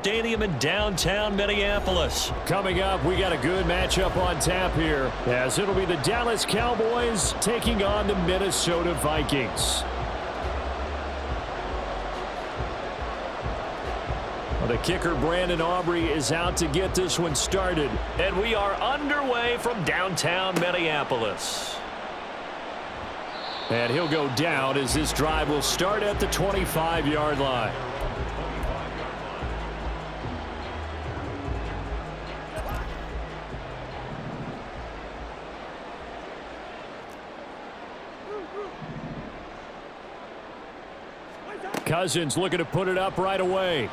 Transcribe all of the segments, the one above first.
Stadium in downtown Minneapolis. Coming up, we got a good matchup on tap here, as it'll be the Dallas Cowboys taking on the Minnesota Vikings. Well, the kicker, Brandon Aubrey, is out to get this one started. And we are underway from downtown Minneapolis. And he'll go down as this drive will start at the 25-yard line. Cousins looking to put it up right away.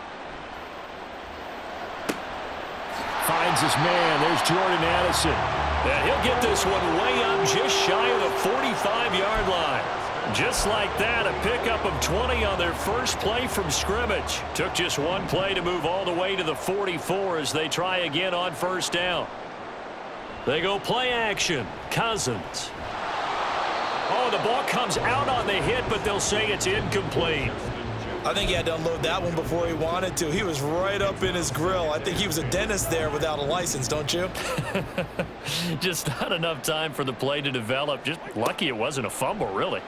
Finds his man. There's Jordan Addison. And he'll get this one way up just shy of the 45-yard line. Just like that, a pickup of 20 on their first play from scrimmage. Took just one play to move all the way to the 44 as they try again on first down. They go play action. Cousins. Oh, the ball comes out on the hit, but they'll say it's incomplete. I think he had to unload that one before he wanted to. He was right up in his grill. I think he was a dentist there without a license, don't you? Just not enough time for the play to develop. Just lucky it wasn't a fumble, really.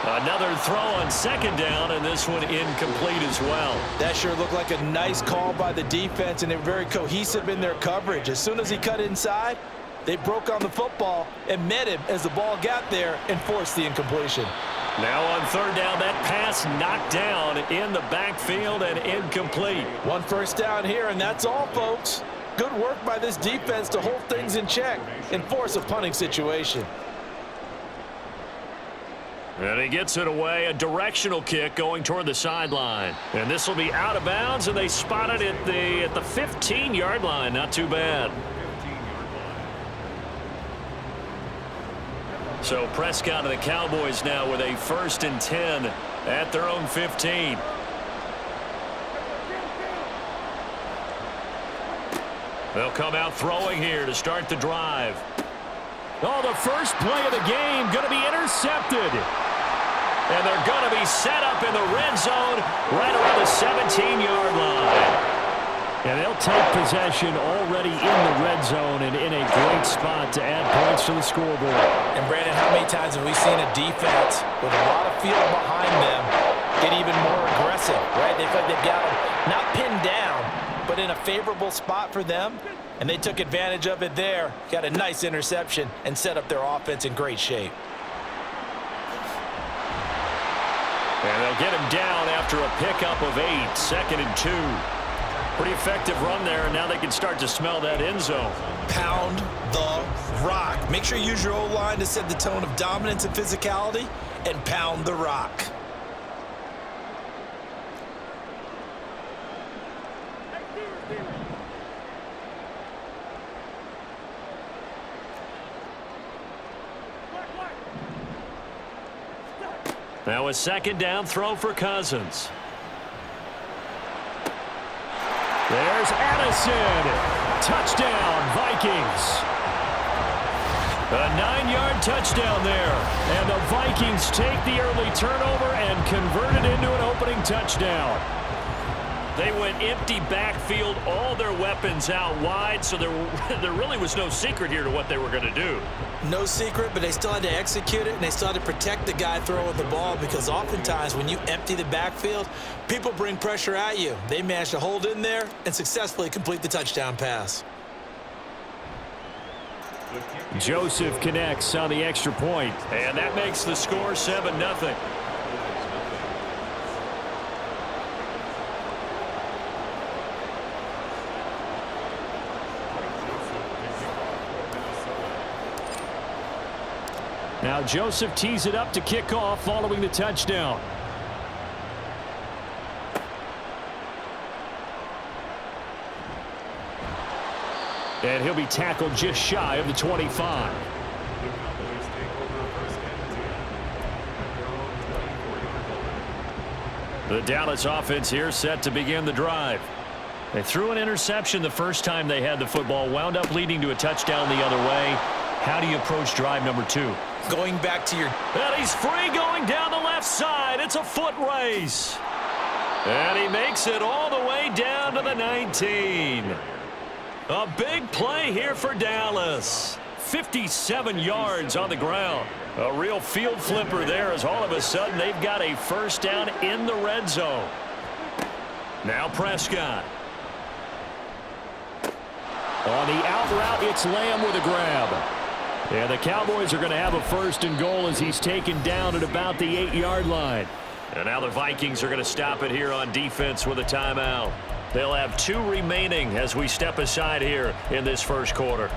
Another throw on second down, and this one incomplete as well. That sure looked like a nice call by the defense, and they're very cohesive in their coverage. As soon as he cut inside, they broke on the football and met him as the ball got there and forced the incompletion. Now on third down, that pass knocked down in the backfield and incomplete. One first down here, and that's all, folks. Good work by this defense to hold things in check and force a punting situation. And he gets it away, a directional kick going toward the sideline. And this will be out of bounds, and they spot it at the 15-yard line. Not too bad. So Prescott and the Cowboys now with a 1st and 10 at their own 15. They'll come out throwing here to start the drive. Oh, the first play of the game going to be intercepted. And they're going to be set up in the red zone right around the 17-yard line. And they'll take possession already in the red zone and in a great spot to add points to the scoreboard. And, Brandon, how many times have we seen a defense with a lot of field behind them get even more aggressive, right? They feel like they've got them not pinned down, but in a favorable spot for them, and they took advantage of it there, got a nice interception, and set up their offense in great shape. And they'll get him down after a pickup of 8, 2nd and 2. Pretty effective run there, and now they can start to smell that end zone. Pound the rock. Make sure you use your O-line to set the tone of dominance and physicality, and pound the rock. Now a 2nd down throw for Cousins. There's Addison. Touchdown, Vikings. A 9-yard touchdown there. And the Vikings take the early turnover and convert it into an opening touchdown. They went empty backfield, all their weapons out wide, so there really was no secret here to what they were going to do. No secret, but they still had to execute it, and they still had to protect the guy throwing the ball, because oftentimes when you empty the backfield, people bring pressure at you. They managed to hold in there and successfully complete the touchdown pass. Joseph connects on the extra point. And that makes the score 7-0. Now Joseph tees it up to kick off following the touchdown. And he'll be tackled just shy of the 25. The Dallas offense here set to begin the drive. They threw an interception the first time they had the football, wound up leading to a touchdown the other way. How do you approach drive number 2? Going back to your... And he's free going down the left left side. It's a foot race. And he makes it all the way down to the 19. A big play here for Dallas. 57 yards on the ground. A real field flipper there as all of a sudden they've got a first down in the red zone. Now Prescott. On the out route, it's Lamb with a grab. And the Cowboys are going to have a first and goal as he's taken down at about the 8-yard line. And now the Vikings are going to stop it here on defense with a timeout. They'll have 2 remaining as we step aside here in this first quarter.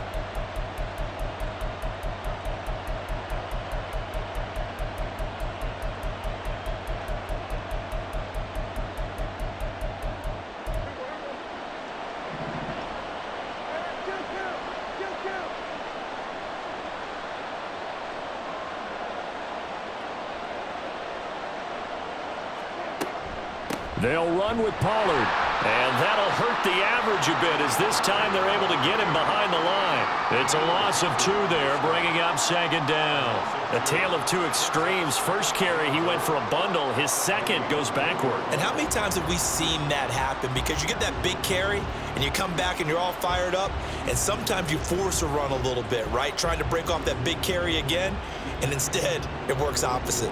They'll run with Pollard. And that'll hurt the average a bit as this time they're able to get him behind the line. It's a loss of 2 there, bringing up second down. A tale of 2 extremes. First carry, he went for a bundle. His second goes backward. And how many times have we seen that happen? Because you get that big carry, and you come back and you're all fired up, and sometimes you force a run a little bit, right? Trying to break off that big carry again, and instead it works opposite.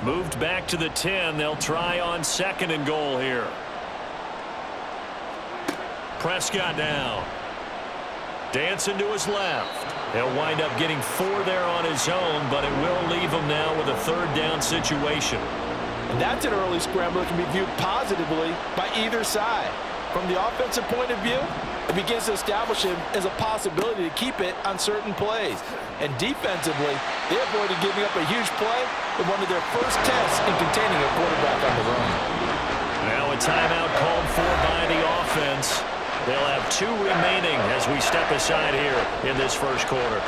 Moved back to the 10. They'll try on second and goal here. Prescott down. Dancing to his left. He'll wind up getting 4 there on his own, but it will leave him now with a third down situation. And that's an early scramble that can be viewed positively by either side. From the offensive point of view, it begins to establish him as a possibility to keep it on certain plays. And defensively, they avoided giving up a huge play in one of their first tests in containing a quarterback on the run. Now a timeout called for by the offense. They'll have 2 remaining as we step aside here in this first quarter.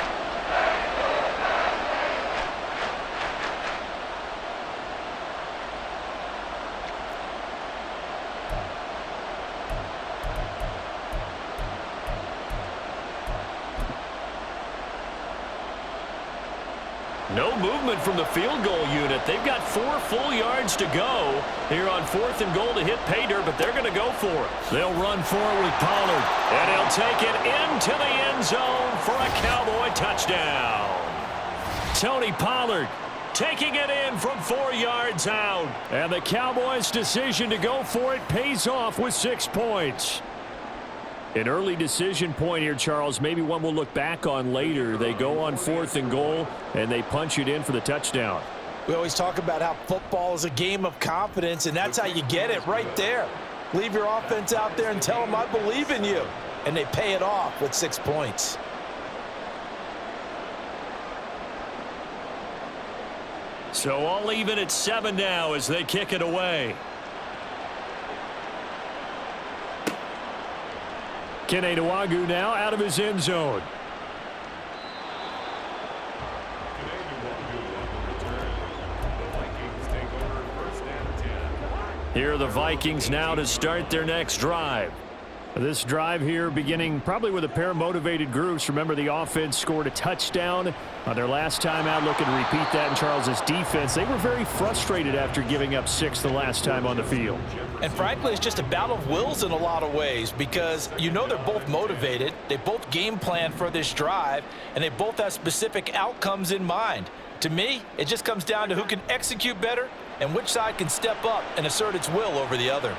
No movement from the field goal unit. They've got 4 full yards to go here on 4th and goal to hit pay dirt, but they're going to go for it. They'll run for it with Pollard, and he'll take it into the end zone for a Cowboy touchdown. Tony Pollard taking it in from 4 yards out. And the Cowboys' decision to go for it pays off with 6 points. An early decision point here, Charles. Maybe one we'll look back on later. They go on 4th and goal, and they punch it in for the touchdown. We always talk about how football is a game of confidence, and that's how you get it right there. Leave your offense out there and tell them, I believe in you. And they pay it off with 6 points. So all even at 7 now as they kick it away. Kene Nwagu now out of his end zone. Here are the Vikings now to start their next drive. This drive here beginning probably with a pair of motivated groups. Remember, the offense scored a touchdown on their last time out, looking to repeat that in Charles's defense. They were very frustrated after giving up 6 the last time on the field. And frankly, it's just a battle of wills in a lot of ways because you know they're both motivated. They both game plan for this drive, and they both have specific outcomes in mind. To me, it just comes down to who can execute better and which side can step up and assert its will over the other.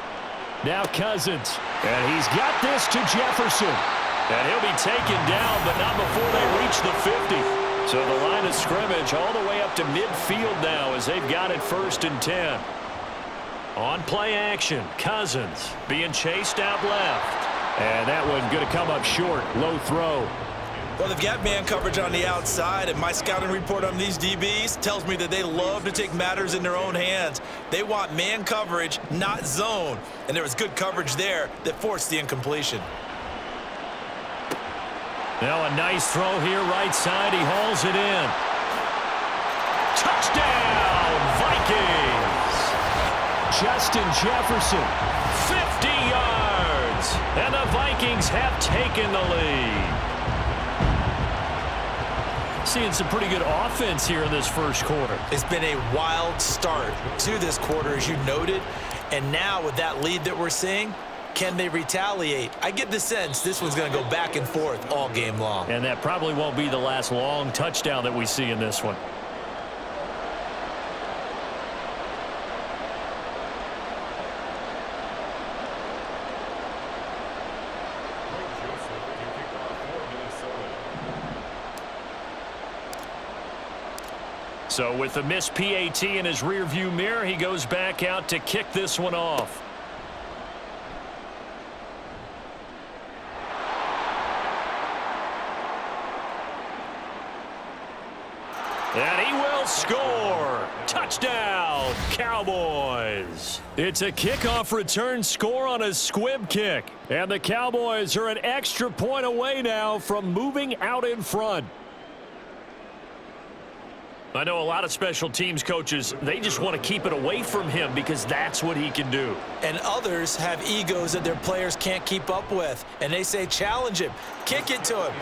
Now Cousins, and he's got this to Jefferson. And he'll be taken down, but not before they reach the 50. So the line of scrimmage all the way up to midfield now as they've got it 1st and 10. On play action, Cousins being chased out left. And that one going to come up short, low throw. Well, they've got man coverage on the outside, and my scouting report on these DBs tells me that they love to take matters in their own hands. They want man coverage, not zone. And there was good coverage there that forced the incompletion. Now a nice throw here right side. He hauls it in. Touchdown, Vikings! Justin Jefferson. 50 yards. And the Vikings have taken the lead. seeing some pretty good offense here in this first quarter. It's been a wild start to this quarter, as you noted. And now with that lead that we're seeing, can they retaliate? I get the sense this one's going to go back and forth all game long. And that probably won't be the last long touchdown that we see in this one. So with the missed PAT in his rearview mirror, he goes back out to kick this one off. And he will score. Touchdown, Cowboys. It's a kickoff return score on a squib kick. And the Cowboys are an extra point away now from moving out in front. I know a lot of special teams coaches, they just want to keep it away from him because that's what he can do. And others have egos that their players can't keep up with. And they say, challenge him, kick it to him.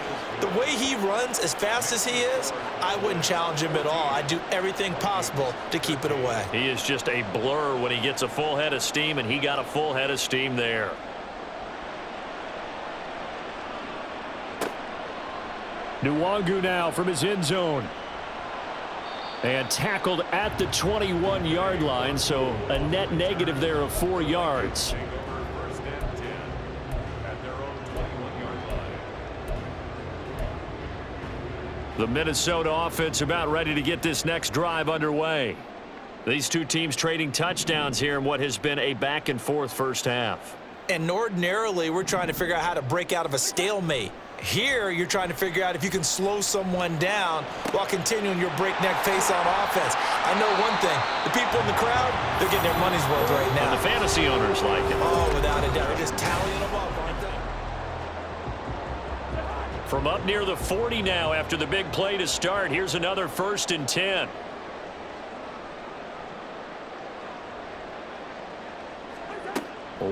The way he runs as fast as he is, I wouldn't challenge him at all. I'd do everything possible to keep it away. He is just a blur when he gets a full head of steam, and he got a full head of steam there. Nwangu now from his end zone. And tackled at the 21-yard line, so a net negative there of 4 yards. The Minnesota offense about ready to get this next drive underway. These two teams trading touchdowns here in what has been a back-and-forth first half. And ordinarily, we're trying to figure out how to break out of a stalemate. Here, you're trying to figure out if you can slow someone down while continuing your breakneck pace on offense. I know one thing. The people in the crowd, they're getting their money's worth right now. And the fantasy owners like it. Oh, without a doubt. They're just tallying them up, aren't they? From up near the 40 now after the big play to start. Here's another 1st and 10.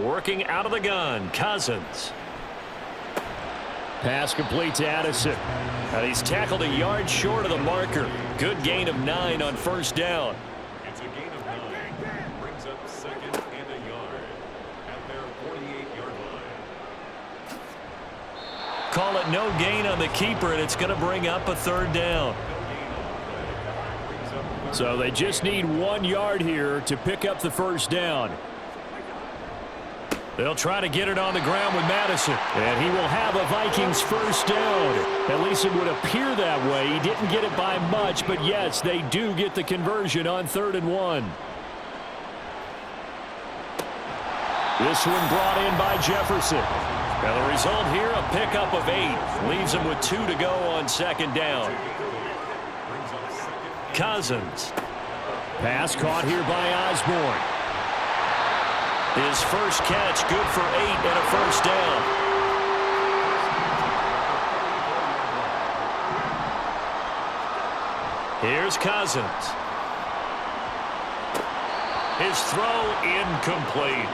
Working out of the gun, Cousins. Pass complete to Addison. And he's tackled a yard short of the marker. Good gain of 9 on first down. It's a gain of 9. Brings up 2nd and a yard at their 48-yard line. Call it no gain on the keeper, and it's going to bring up a 3rd down. So they just need 1 yard here to pick up the first down. They'll try to get it on the ground with Madison. And he will have a Vikings first down. At least it would appear that way. He didn't get it by much, but yes, they do get the conversion on 3rd and 1. This one brought in by Jefferson. And the result here, a pickup of 8. Leaves him with 2 to go on 2nd down. Cousins. Pass caught here by Osborne. His first catch, good for 8 and a first down. Here's Cousins. His throw incomplete.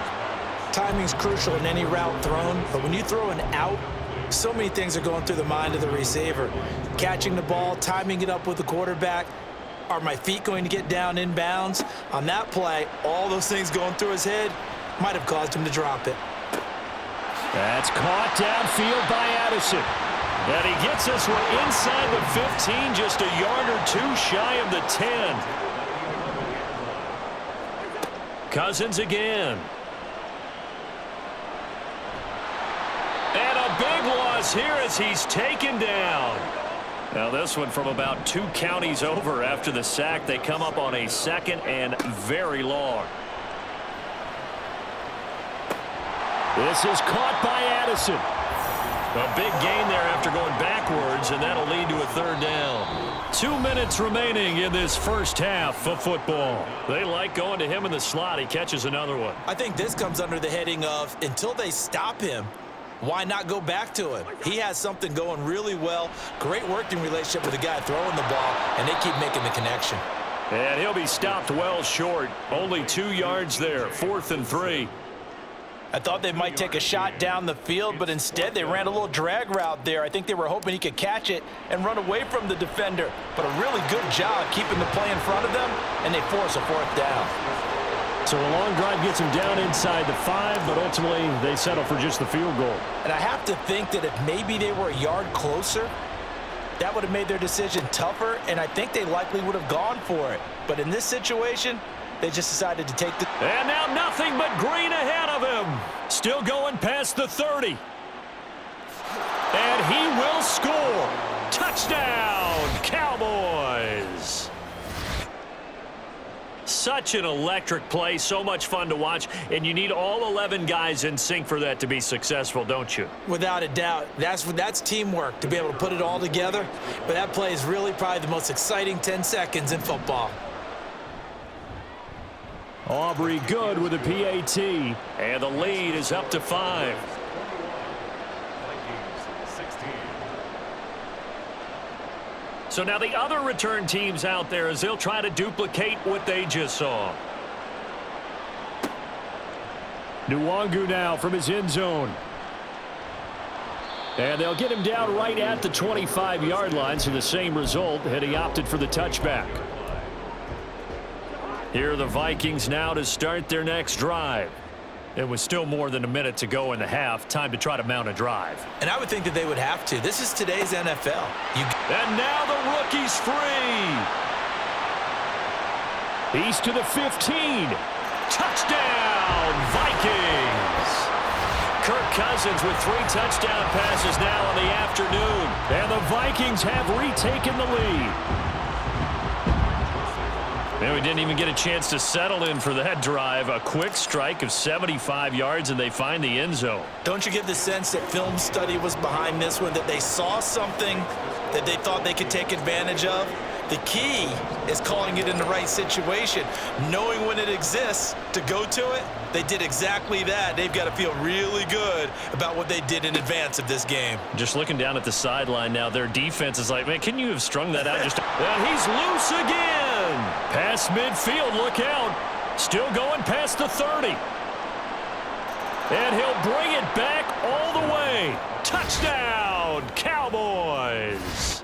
Timing's crucial in any route thrown, but when you throw an out, so many things are going through the mind of the receiver. Catching the ball, timing it up with the quarterback. Are my feet going to get down inbounds? On that play, all those things going through his head might have caused him to drop it. That's caught downfield by Addison. And he gets this one inside the 15, just a yard or 2 shy of the 10. Cousins again. And a big loss here as he's taken down. Now this one from about 2 counties over after the sack. They come up on a 2nd and very long. This is caught by Addison. A big gain there after going backwards, and that'll lead to a 3rd down. 2 minutes remaining in this first half of football. They like going to him in the slot. He catches another one. I think this comes under the heading of until they stop him, why not go back to him? He has something going really well. Great working relationship with the guy throwing the ball, and they keep making the connection. And he'll be stopped well short. Only 2 yards there. 4th and 3. I thought they might take a shot down the field, but instead they ran a little drag route there. I think they were hoping he could catch it and run away from the defender. But a really good job keeping the play in front of them, and they force a fourth down. So a long drive gets them down inside the 5, but ultimately they settle for just the field goal. And I have to think that if maybe they were a yard closer, that would have made their decision tougher, and I think they likely would have gone for it. But in this situation, they just decided to take the... And now nothing but green ahead of him. Still going past the 30. And he will score. Touchdown, Cowboys. Such an electric play, so much fun to watch, and you need all 11 guys in sync for that to be successful, don't you? Without a doubt. That's teamwork, to be able to put it all together. But that play is really probably the most exciting 10 seconds in football. Aubrey good with a PAT, and the lead is up to 5. So now the other return teams out there as they'll try to duplicate what they just saw. Nwangu now from his end zone. And they'll get him down right at the 25-yard line, so the same result had he opted for the touchback. Here are the Vikings now to start their next drive. It was still more than a minute to go in the half. Time to try to mount a drive. And I would think that they would have to. This is today's NFL. And now the rookie's free. He's to the 15. Touchdown, Vikings. Kirk Cousins with 3 touchdown passes now in the afternoon. And the Vikings have retaken the lead. And we didn't even get a chance to settle in for that drive. A quick strike of 75 yards, and they find the end zone. Don't you get the sense that film study was behind this one, that they saw something that they thought they could take advantage of? The key is calling it in the right situation, knowing when it exists to go to it. They did exactly that. They've got to feel really good about what they did in advance of this game. Just looking down at the sideline now, their defense is like, man, can you have strung that out? And he's loose again. Past midfield, look out. Still going past the 30. And he'll bring it back all the way. Touchdown, Cowboys.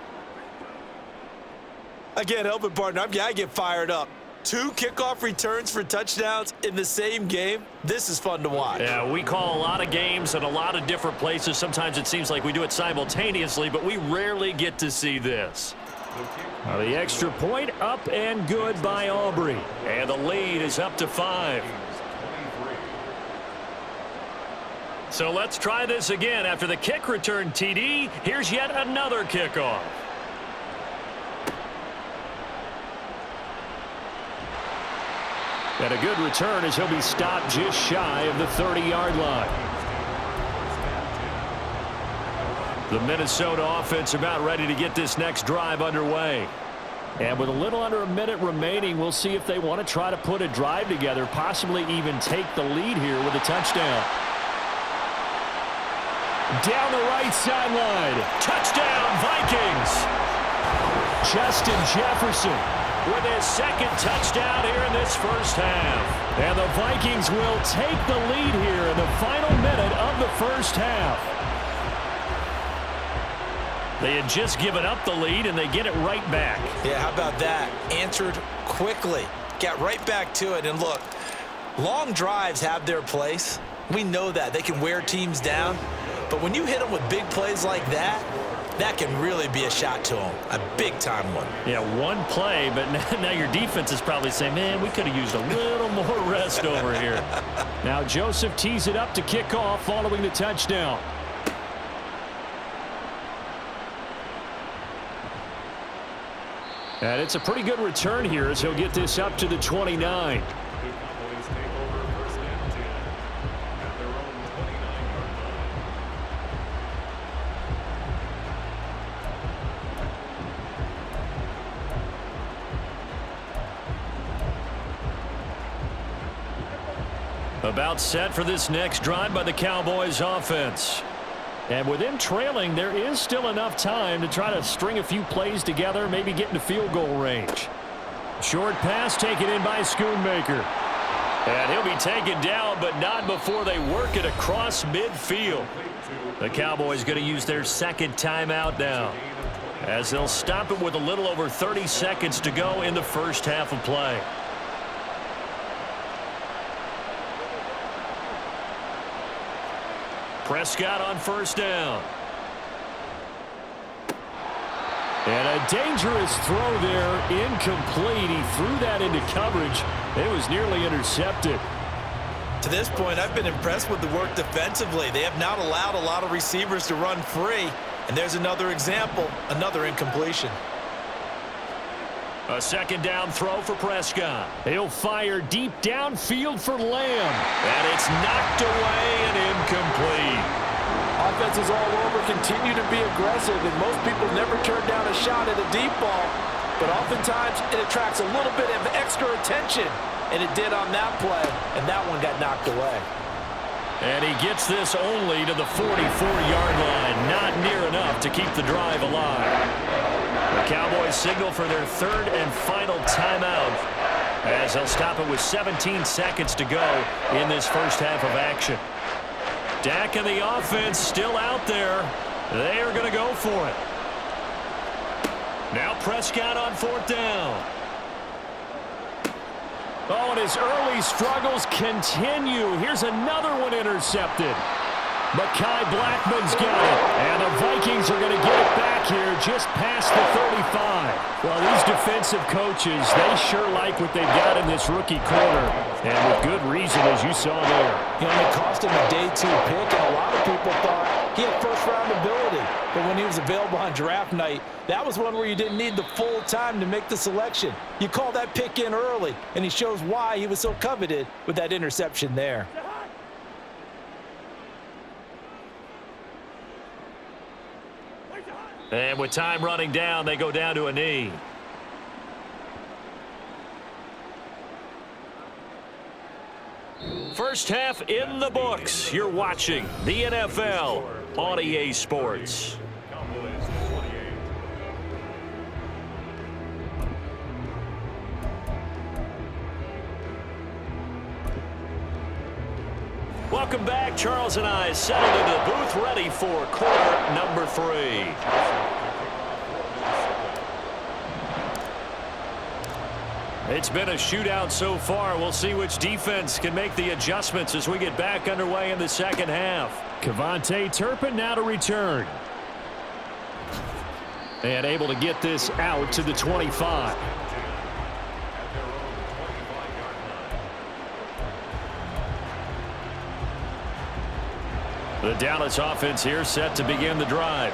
Again, helping partner, I get fired up. 2 kickoff returns for touchdowns in the same game. This is fun to watch. Yeah, we call a lot of games in a lot of different places. Sometimes it seems like we do it simultaneously, but we rarely get to see this. The extra point up and good by Aubrey. And the lead is up to 5. So let's try this again. After the kick return TD, here's yet another kickoff. And a good return as he'll be stopped just shy of the 30-yard line. The Minnesota offense about ready to get this next drive underway. And with a little under a minute remaining, we'll see if they want to try to put a drive together, possibly even take the lead here with a touchdown. Down the right sideline. Touchdown, Vikings. Justin Jefferson with his second touchdown here in this first half. And the Vikings will take the lead here in the final minute of the first half. They had just given up the lead, and they get it right back. Yeah, how about that? Answered quickly. Got right back to it. And look, long drives have their place. We know that. They can wear teams down. But when you hit them with big plays like that, that can really be a shot to them, a big-time one. Yeah, one play, but now your defense is probably saying, man, we could have used a little more rest over here. Now Joseph tees it up to kick off following the touchdown. And it's a pretty good return here as he'll get this up to the 29. About set for this next drive by the Cowboys offense. And with them trailing, there is still enough time to try to string a few plays together, maybe get into field goal range. Short pass taken in by Schoonmaker. And he'll be taken down, but not before they work it across midfield. The Cowboys going to use their second timeout now, as they'll stop it with a little over 30 seconds to go in the first half of play. Prescott on first down. And a dangerous throw there, incomplete. He threw that into coverage. It was nearly intercepted. To this point, I've been impressed with the work defensively. They have not allowed a lot of receivers to run free. And there's another example, another incompletion. A second down throw for Prescott. He'll fire deep downfield for Lamb. And it's knocked away and incomplete. Offenses all over continue to be aggressive, and most people never turn down a shot at a deep ball. But oftentimes, it attracts a little bit of extra attention. And it did on that play, and that one got knocked away. And he gets this only to the 44-yard line. Not near enough to keep the drive alive. The Cowboys signal for their third and final timeout, as they'll stop it with 17 seconds to go in this first half of action. Dak and the offense still out there. They are going to go for it. Now Prescott on fourth down. Oh, and his early struggles continue. Here's another one intercepted. Mekhi Blackman's got it. And the Vikings are going to get it back here just past the 35. Well, these defensive coaches, they sure like what they've got in this rookie corner. And with good reason, as you saw there. He only cost him a day 2 pick, and a lot of people thought he had first-round ability. But when he was available on draft night, that was one where you didn't need the full time to make the selection. You call that pick in early, and he shows why he was so coveted with that interception there. And with time running down, they go down to a knee. First half in the books. You're watching the NFL on EA Sports. Welcome back. Charles and I settled into the booth ready for quarter number 3. It's been a shootout so far. We'll see which defense can make the adjustments as we get back underway in the second half. Kevontae Turpin now to return. And able to get this out to the 25. The Dallas offense here set to begin the drive.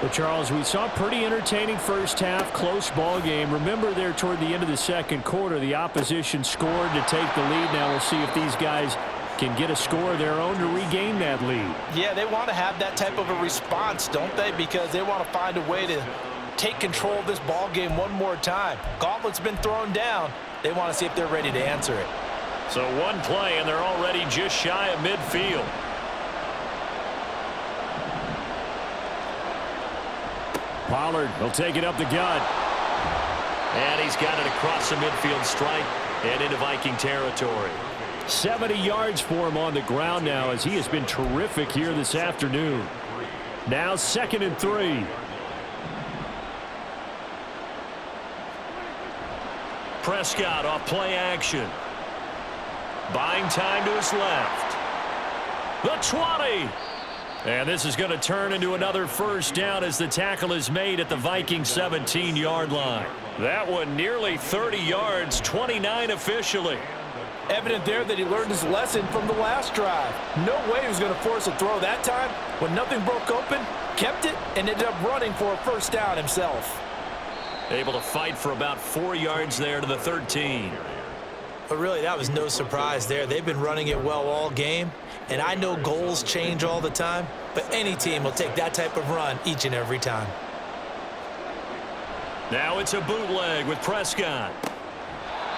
Well, Charles, we saw a pretty entertaining first half, close ball game. Remember there toward the end of the second quarter, the opposition scored to take the lead. Now we'll see if these guys can get a score of their own to regain that lead. Yeah, they want to have that type of a response, don't they? Because they want to find a way to take control of this ball game one more time. Gauntlet's been thrown down. They want to see if they're ready to answer it. So one play, and they're already just shy of midfield. Pollard will take it up the gut. And he's got it across the midfield stripe and into Viking territory. 70 yards for him on the ground now, as he has been terrific here this afternoon. Now 2nd and 3. Prescott off play action. Buying time to his left. The 20. And this is going to turn into another first down as the tackle is made at the Viking 17-yard line. That one nearly 30 yards, 29 officially. Evident there that he learned his lesson from the last drive. No way he was going to force a throw that time. When nothing broke open, kept it, and ended up running for a first down himself. Able to fight for about 4 yards there to the 13. But really, that was no surprise there. They've been running it well all game. And I know goals change all the time, but any team will take that type of run each and every time. Now it's a bootleg with Prescott.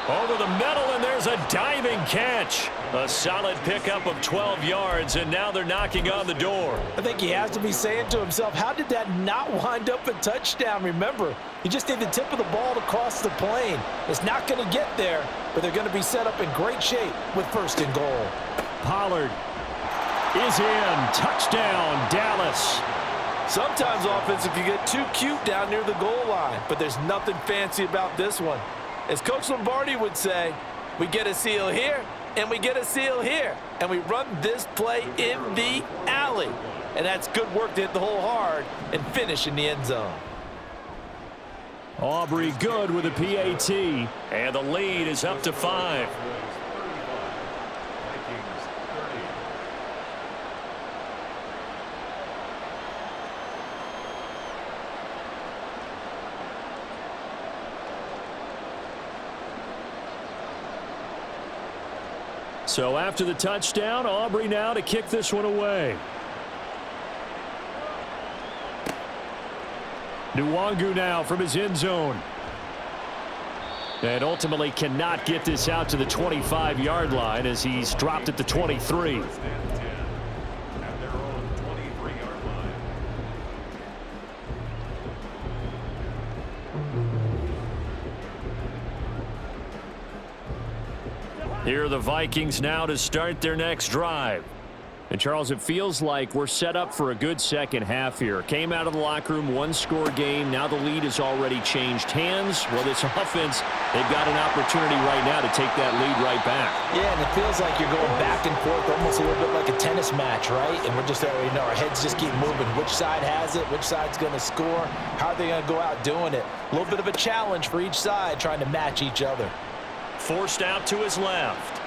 Over the middle, and there's has a diving catch. A solid pickup of 12 yards, and now they're knocking on the door. I think he has to be saying to himself, how did that not wind up a touchdown? Remember, you just need the tip of the ball to cross the plane. It's not going to get there, but they're going to be set up in great shape with 1st and goal. Pollard is in. Touchdown, Dallas. Sometimes offenses can get too cute down near the goal line, but there's nothing fancy about this one. As Coach Lombardi would say, we get a seal here, and we get a seal here, and we run this play in the alley. And that's good work to hit the hole hard and finish in the end zone. Aubrey good with a PAT. And the lead is up to 5. So after the touchdown, Aubrey now to kick this one away. Nwangu now from his end zone. And ultimately cannot get this out to the 25-yard line as he's dropped at the 23. Here are the Vikings now to start their next drive. And, Charles, it feels like we're set up for a good second half here. Came out of the locker room, one-score game. Now the lead has already changed hands. Well, this offense, they've got an opportunity right now to take that lead right back. Yeah, and it feels like you're going back and forth, almost a little bit like a tennis match, right? And we're just, our heads just keep moving. Which side has it? Which side's going to score? How are they going to go out doing it? A little bit of a challenge for each side, trying to match each other. Forced out to his left.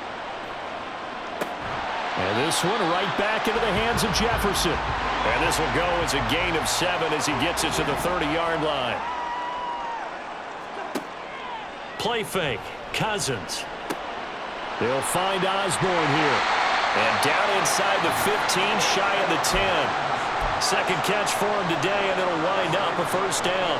And this one right back into the hands of Jefferson. And this will go as a gain of 7 as he gets it to the 30-yard line. Play fake. Cousins. They'll find Osborne here. And down inside the 15, shy of the 10. Second catch for him today, and it'll wind up a 1st down.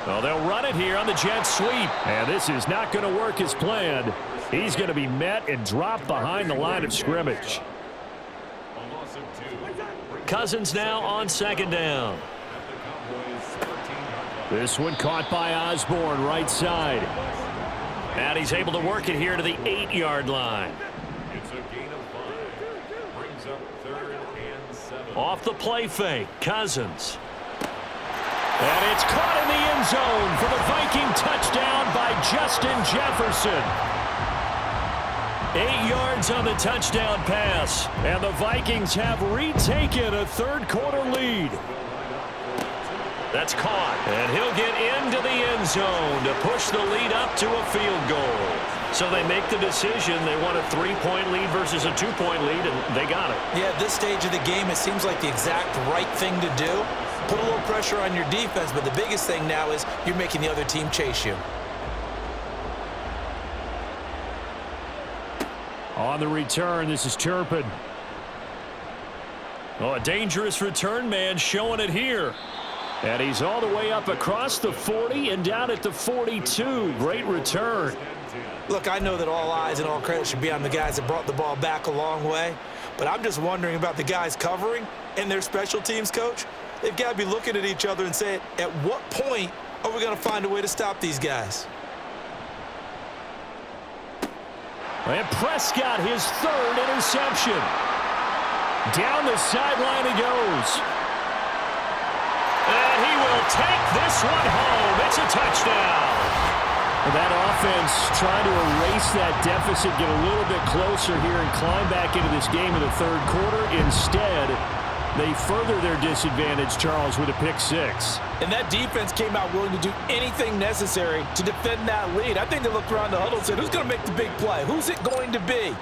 Well, they'll run it here on the jet sweep. And this is not going to work as planned. He's going to be met and dropped behind the line of scrimmage. Cousins now on 2nd down. This one caught by Osborne, right side. And he's able to work it here to the 8-yard line. It's a gain of 5. Brings up 3rd and 7. Off the play fake, Cousins. And it's caught in the end zone for the Viking touchdown by Justin Jefferson. 8 yards on the touchdown pass. And the Vikings have retaken a third-quarter lead. That's caught. And he'll get into the end zone to push the lead up to a field goal. So they make the decision. They want a 3-point lead versus a 2-point lead, and they got it. Yeah, at this stage of the game, it seems like the exact right thing to do. Put a little pressure on your defense, but the biggest thing now is you're making the other team chase you. On the return, this is Turpin. Oh, a dangerous return man showing it here. And he's all the way up across the 40 and down at the 42. Great return. Look, I know that all eyes and all credit should be on the guys that brought the ball back a long way, but I'm just wondering about the guys covering and their special teams coach. They've got to be looking at each other and saying, at what point are we going to find a way to stop these guys? And Prescott, his 3rd interception. Down the sideline he goes. And he will take this one home. It's a touchdown. And that offense trying to erase that deficit, get a little bit closer here and climb back into this game in the 3rd quarter. Instead, they further their disadvantage, Charles, with a pick 6. And that defense came out willing to do anything necessary to defend that lead. I think they looked around the huddle and said, who's going to make the big play? Who's it going to be?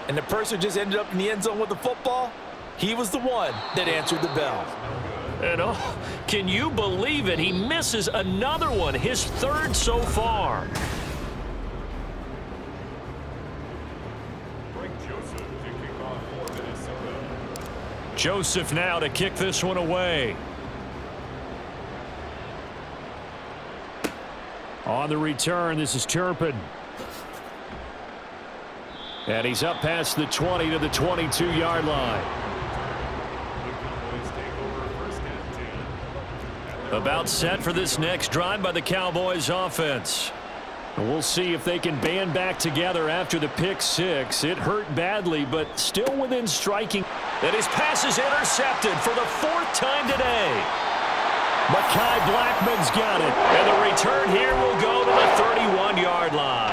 And the person just ended up in the end zone with the football. He was the one that answered the bell. And oh, can you believe it? He misses another one, his 3rd so far. Joseph now to kick this one away. On the return, this is Turpin. And he's up past the 20 to the 22-yard line. About set for this next drive by the Cowboys offense. And we'll see if they can band back together after the pick six. It hurt badly, but still within striking. And his pass is intercepted for the 4th time today. Mekhi Blackman's got it. And the return here will go to the 31-yard line.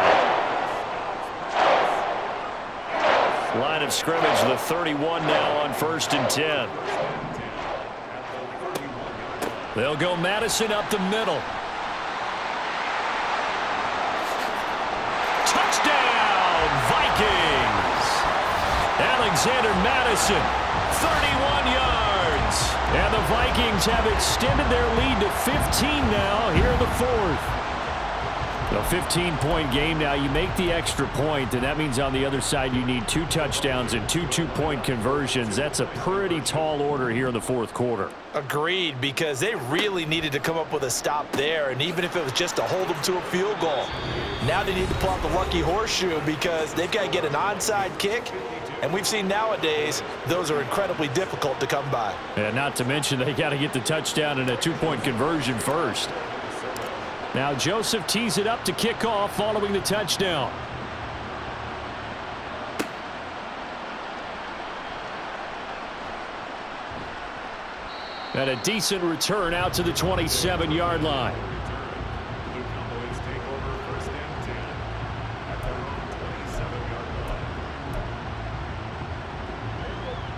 Line of scrimmage, the 31 now on 1st and 10. They'll go Madison up the middle. Touchdown, Vikings! Alexander Madison, 31 yards. And the Vikings have extended their lead to 15 now here in the 4th. A 15-point game now. You make the extra point, and that means on the other side you need 2 touchdowns and 2 two-point conversions. That's a pretty tall order here in the 4th quarter. Agreed, because they really needed to come up with a stop there, and even if it was just to hold them to a field goal. Now they need to pull out the lucky horseshoe because they've got to get an onside kick, and we've seen nowadays those are incredibly difficult to come by. And not to mention they got to get the touchdown and a 2-point conversion first. Now Joseph tees it up to kick off following the touchdown. And a decent return out to the 27-yard line.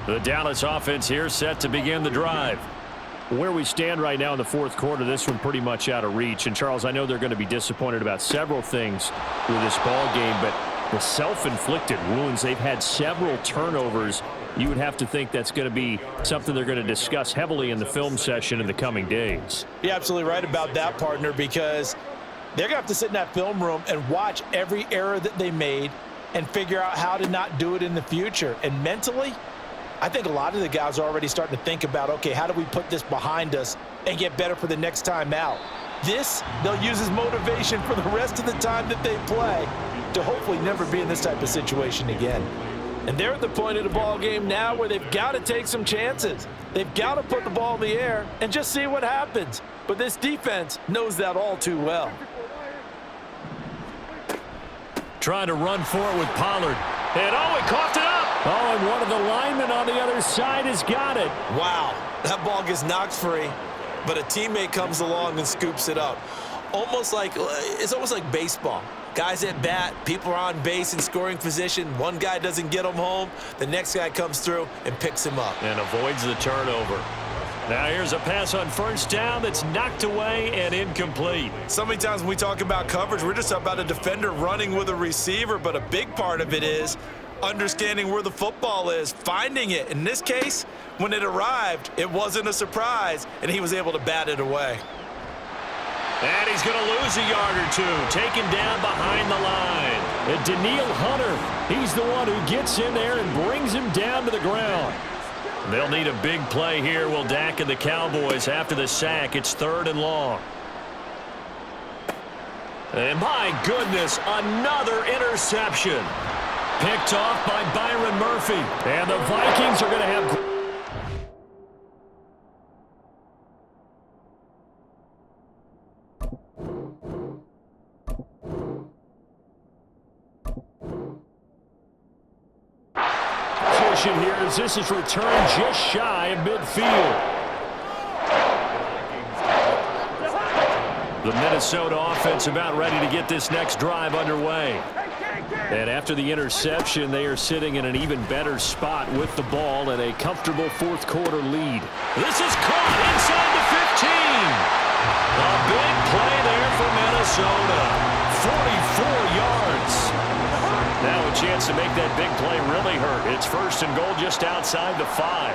The Dallas offense here set to begin the drive. Where we stand right now in the 4th quarter, this one pretty much out of reach. And, Charles, I know they're going to be disappointed about several things with this ball game, but the self-inflicted wounds, they've had several turnovers. You would have to think that's going to be something they're going to discuss heavily in the film session in the coming days. You're absolutely right about that, partner, because they're going to have to sit in that film room and watch every error that they made and figure out how to not do it in the future. And mentally, I think a lot of the guys are already starting to think about, okay, how do we put this behind us and get better for the next time out? This, they'll use as motivation for the rest of the time that they play to hopefully never be in this type of situation again. And they're at the point of the ball game now where they've got to take some chances. They've got to put the ball in the air and just see what happens. But this defense knows that all too well. Trying to run for it with Pollard. And, he coughed it up. Oh, and one of the linemen on the other side has got it. Wow, that ball gets knocked free, but a teammate comes along and scoops it up. It's almost like baseball. Guys at bat, people are on base in scoring position. One guy doesn't get him home. The next guy comes through and picks him up. And avoids the turnover. Now here's a pass on 1st down that's knocked away and incomplete. So many times when we talk about coverage, we're just about a defender running with a receiver, but a big part of it is understanding where the football is, finding it. In this case, when it arrived, it wasn't a surprise, and he was able to bat it away. And he's going to lose a yard or 2, taken down behind the line. And Daniil Hunter, he's the one who gets in there and brings him down to the ground. They'll need a big play here, will Dak and the Cowboys after the sack. It's 3rd and long. And my goodness, another interception. Picked off by Byron Murphy. And the Vikings are going to have... here as this is returned just shy of midfield. The Minnesota offense about ready to get this next drive underway. And after the interception, they are sitting in an even better spot with the ball and a comfortable 4th quarter lead. This is caught inside the 15. A big play there for Minnesota. 44 yards. Now a chance to make that big play really hurt. It's 1st and goal just outside the 5.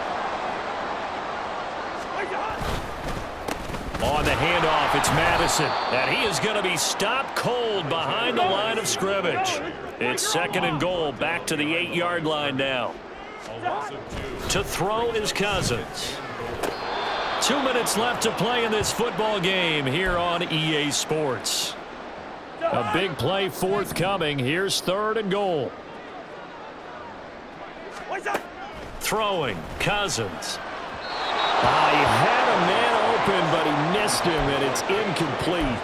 On the handoff, it's Madison. And he is going to be stopped cold behind the line of scrimmage. It's 2nd and goal, back to the 8-yard line now. To throw is Cousins. 2 minutes left to play in this football game here on EA Sports. A big play forthcoming. Here's 3rd and goal. Throwing, Cousins. He had a man open, but he missed him, and it's incomplete.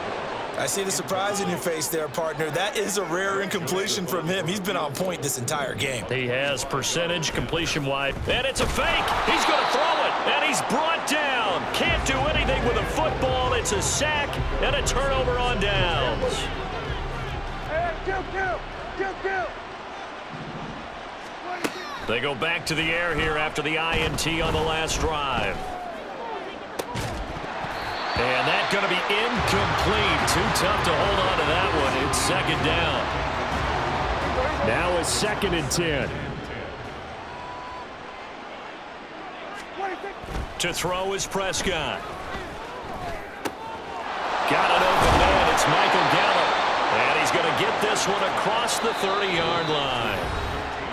I see the surprise in your face there, partner. That is a rare incompletion from him. He's been on point this entire game. He has percentage completion-wide, and it's a fake. He's going to throw it, and he's brought down. Can't do anything with a football. It's a sack and a turnover on downs. They go back to the air here after the INT on the last drive. And that's going to be incomplete. Too tough to hold on to that one. It's 2nd down. Now it's 2nd and 10. To throw is Prescott. Got an open man. It's Michael Gallup. And he's going to get this one across the 30-yard line.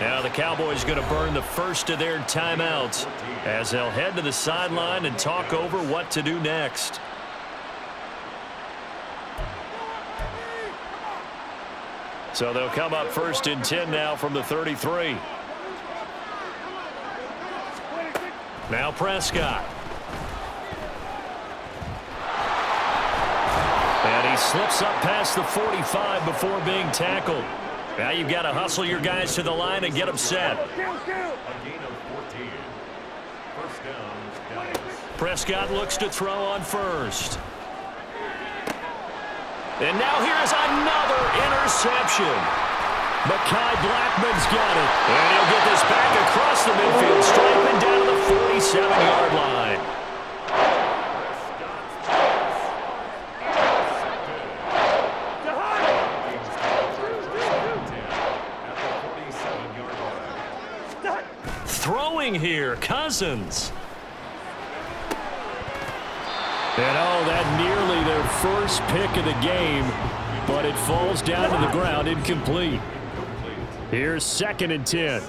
Now the Cowboys going to burn the first of their timeouts as they'll head to the sideline and talk over what to do next. So they'll come up 1st and 10 now from the 33. Now Prescott. And he slips up past the 45 before being tackled. Now you've got to hustle your guys to the line and get them set. A gain of 14. First down, Dallas. Prescott looks to throw on first. And now here is another interception. Mekhi Blackman's got it. And he'll get this back across the midfield stripe and down to the 47-yard line. Throwing here, Cousins. And that nearly their first pick of the game, but it falls down to the ground incomplete. Here's 2nd and 10.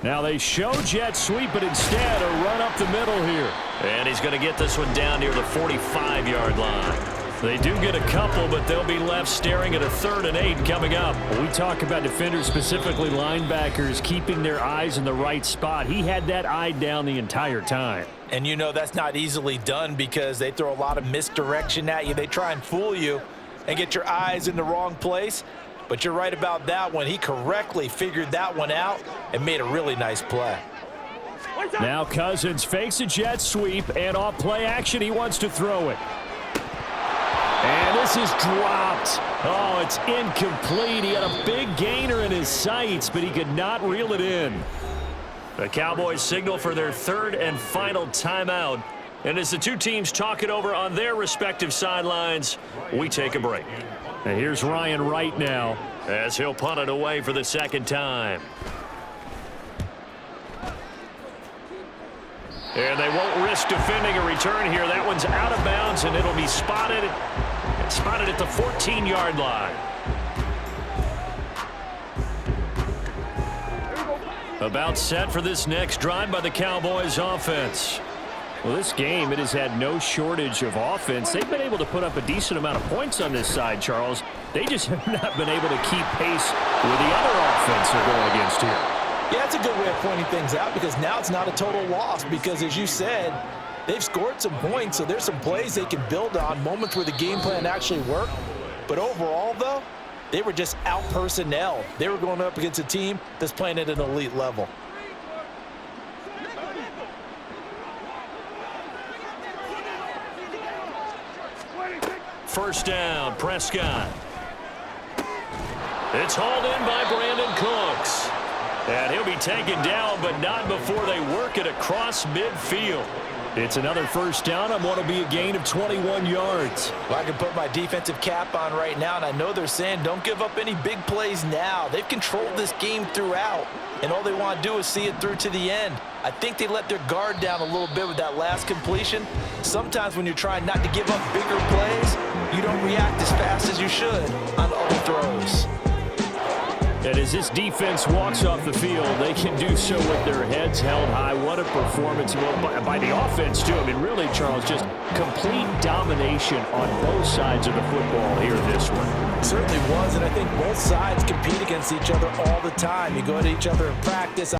Now they show jet sweep, but instead a run up the middle here. And he's going to get this one down near the 45-yard line. They do get a couple, but they'll be left staring at a 3rd and 8 coming up. When we talk about defenders, specifically linebackers, keeping their eyes in the right spot. He had that eye down the entire time. And you know that's not easily done because they throw a lot of misdirection at you. They try and fool you and get your eyes in the wrong place. But you're right about that one. He correctly figured that one out and made a really nice play. Now Cousins fakes a jet sweep, and off play action, he wants to throw it. And this is dropped. Oh, it's incomplete. He had a big gainer in his sights, but he could not reel it in. The Cowboys signal for their 3rd and final timeout. And as the two teams talk it over on their respective sidelines, we take a break. And here's Ryan Wright now, as he'll punt it away for the 2nd time. And they won't risk defending a return here. That one's out of bounds, and it'll be spotted at the 14-yard line. About set for this next drive by the Cowboys offense. Well, this game, it has had no shortage of offense. They've been able to put up a decent amount of points on this side, Charles. They just have not been able to keep pace with the other offense they're going against here. Yeah, it's a good way of pointing things out because now it's not a total loss because, as you said, they've scored some points, so there's some plays they can build on, moments where the game plan actually worked. But overall, though, they were just out-personnel. They were going up against a team that's playing at an elite level. First down, Prescott. It's hauled in by Brandon Cooks. And he'll be taken down, but not before they work it across midfield. It's another first down on what will be a gain of 21 yards. Well, I can put my defensive cap on right now, and I know they're saying don't give up any big plays now. They've controlled this game throughout, and all they want to do is see it through to the end. I think they let their guard down a little bit with that last completion. Sometimes when you're trying not to give up bigger plays, you don't react as fast as you should on other throws. And as this defense walks off the field, they can do so with their heads held high. What a performance by the offense, too. I mean, really, Charles, just complete domination on both sides of the football here in this one. Certainly was, and I think both sides compete against each other all the time. You go at each other in practice.